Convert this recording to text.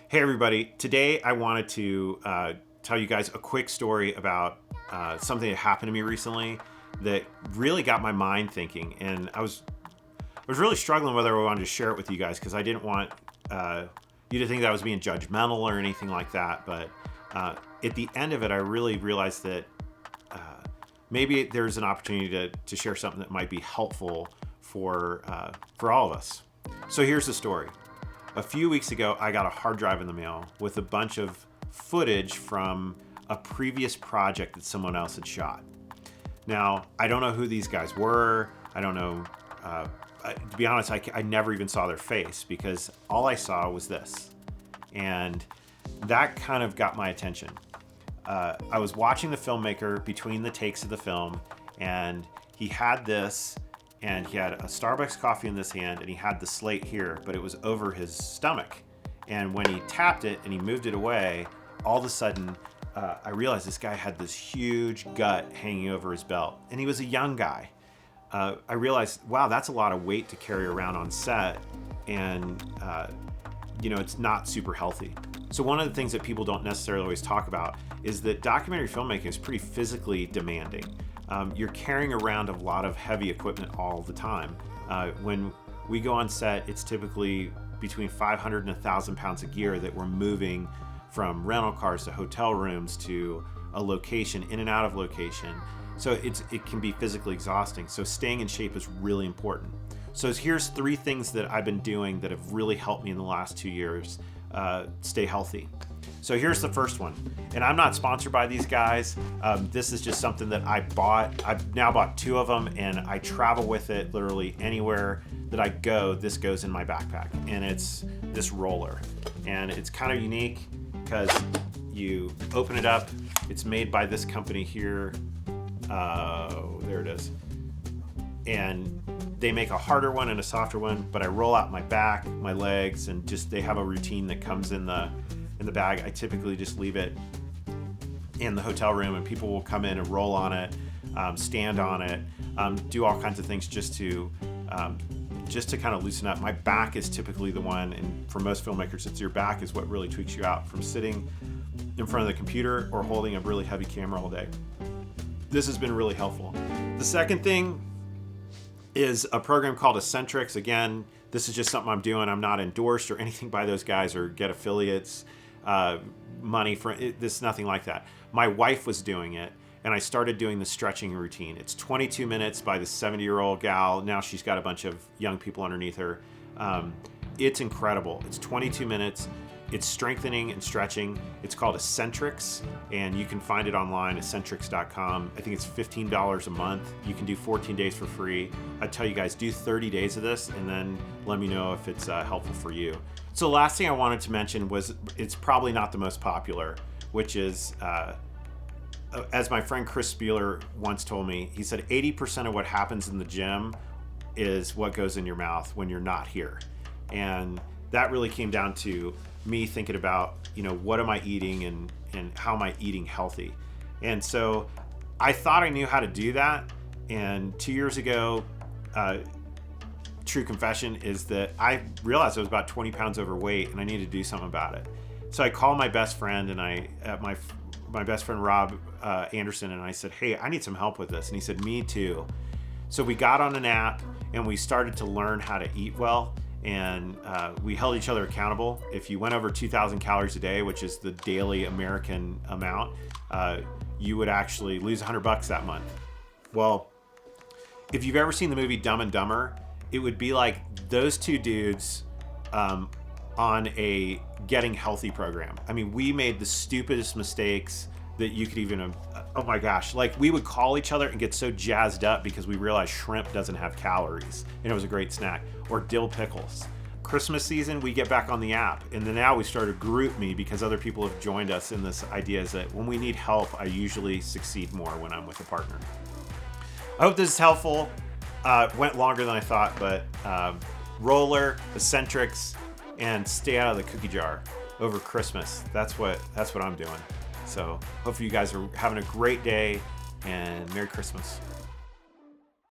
Hey everybody, today I wanted to tell you guys a quick story about something that happened to me recently that really got my mind thinking, and I was really struggling whether I wanted to share it with you guys because I didn't want you to think that I was being judgmental or anything like that, but at the end of it I really realized that maybe there's an opportunity to share something that might be helpful for all of us. So here's the story. A few weeks ago, I got a hard drive in the mail with a bunch of footage from a previous project that someone else had shot. Now, I don't know who these guys were. I don't know. To be honest, I never even saw their face because all I saw was this. And that kind of got my attention. I was watching the filmmaker between the takes of the film, and he had this. And he had a Starbucks coffee in this hand, and he had the slate here, but it was over his stomach. And when he tapped it and he moved it away, all of a sudden, I realized this guy had this huge gut hanging over his belt. And he was a young guy. I realized, wow, that's a lot of weight to carry around on set. And, it's not super healthy. So one of the things that people don't necessarily always talk about is that documentary filmmaking is pretty physically demanding. You're carrying around a lot of heavy equipment all the time. When we go on set, it's typically between 500 and 1,000 pounds of gear that we're moving from rental cars to hotel rooms to a location, in and out of location. So it can be physically exhausting. So staying in shape is really important. So here's 3 things that I've been doing that have really helped me in the last 2 years stay healthy. So here's the first one, and I'm not sponsored by these guys. This is just something that I bought. I've now bought 2 of them, and I travel with it literally anywhere that I go. This goes in my backpack, and it's this roller, and it's kind of unique because you open it up. It's made by this company here. There it is. And they make a harder one and a softer one, but I roll out my back, my legs, and just they have a routine that comes in the bag. I typically just leave it in the hotel room, and people will come in and roll on it, stand on it, do all kinds of things just to kind of loosen up. My back is typically the one, and for most filmmakers, it's your back is what really tweaks you out from sitting in front of the computer or holding a really heavy camera all day. This has been really helpful. The second thing is a program called Eccentrics. Again, this is just something I'm doing. I'm not endorsed or anything by those guys or get affiliates, money for it. This is nothing like that. My wife was doing it, and I started doing the stretching routine. It's 22 minutes by the 70-year-old gal. Now she's got a bunch of young people underneath her. It's incredible. It's 22 minutes. It's strengthening and stretching. It's called Eccentrics, and you can find it online, eccentrics.com. I think it's $15 a month. You can do 14 days for free. I tell you guys, do 30 days of this, and then let me know if it's helpful for you. So the last thing I wanted to mention was, it's probably not the most popular, which is, as my friend Chris Spieler once told me, he said 80% of what happens in the gym is what goes in your mouth when you're not here. And that really came down to me thinking about, what am I eating and how am I eating healthy? And so I thought I knew how to do that. And 2 years ago, true confession is that I realized I was about 20 pounds overweight and I needed to do something about it. So I called my best friend and my best friend Rob Anderson, and I said, hey, I need some help with this. And he said, me too. So we got on an app and we started to learn how to eat well. And we held each other accountable. If you went over 2,000 calories a day, which is the daily American amount, you would actually lose $100 that month. Well, if you've ever seen the movie Dumb and Dumber, it would be like those 2 dudes on a getting healthy program. I mean, we made the stupidest mistakes that you could even, oh my gosh, like we would call each other and get so jazzed up because we realized shrimp doesn't have calories and it was a great snack, or dill pickles. Christmas season, we get back on the app, and then now we started GroupMe because other people have joined us in this idea is that when we need help, I usually succeed more when I'm with a partner. I hope this is helpful. Went longer than I thought, but roller, eccentrics, and stay out of the cookie jar over Christmas. That's what I'm doing. So hopefully you guys are having a great day, and Merry Christmas.